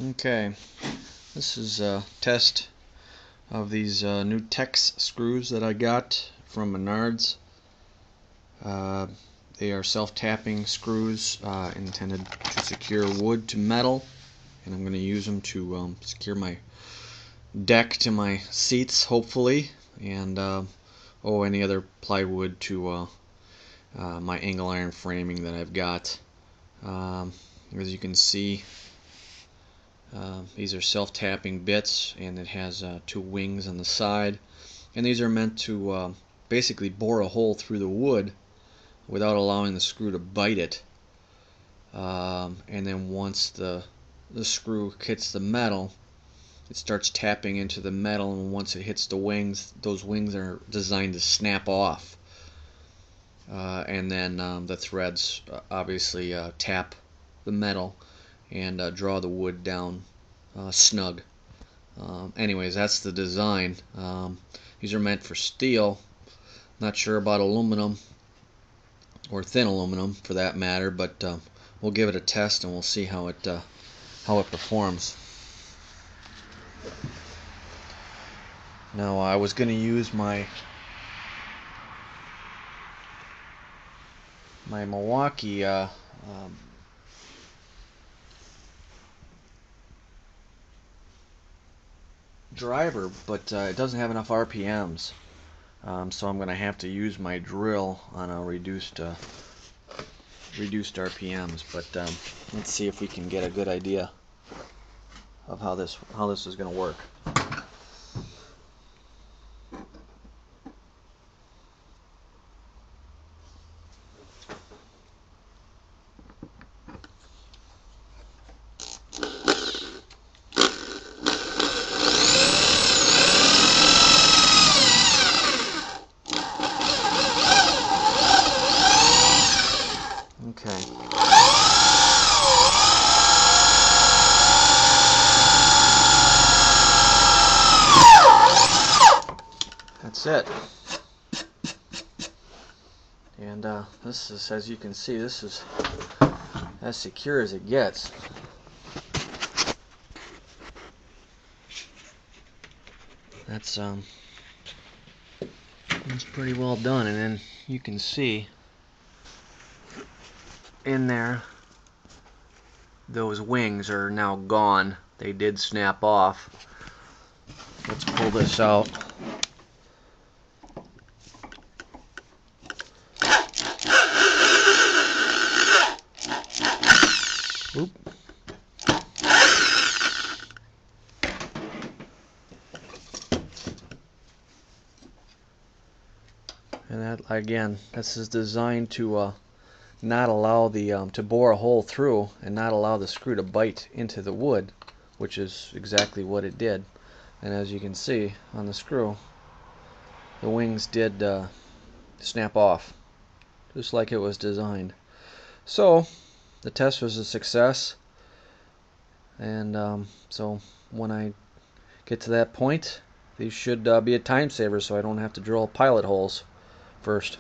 Okay, this is a test of these new Teks screws that I got from Menards. They are self-tapping screws intended to secure wood to metal, and I'm going to use them to secure my deck to my seats, hopefully, and any other plywood to my angle iron framing that I've got. As you can see, these are self-tapping bits, and it has two wings on the side, and these are meant to basically bore a hole through the wood without allowing the screw to bite it. And then once the screw hits the metal, it starts tapping into the metal, and once it hits the wings, those wings are designed to snap off. And then the threads obviously tap the metal and draw the wood down snug. Anyways, that's the design. These are meant for steel. Not sure about aluminum, or thin aluminum for that matter, but we'll give it a test and we'll see how it performs. Now, I was going to use my Milwaukee driver, but it doesn't have enough RPMs, so I'm going to have to use my drill on a reduced RPMs. But let's see if we can get a good idea of how this is going to work. Okay. That's it. And this is, as you can see, this is as secure as it gets. That's pretty well done. And then you can see in there, those wings are now gone. They did snap off. Let's pull this out. Oop. And that, again, this is designed to not allow the to bore a hole through and not allow the screw to bite into the wood, which is exactly what it did. And as you can see on the screw, the wings did snap off, just like it was designed. So the test was a success, and so when I get to that point, these should be a time saver, so I don't have to drill pilot holes first.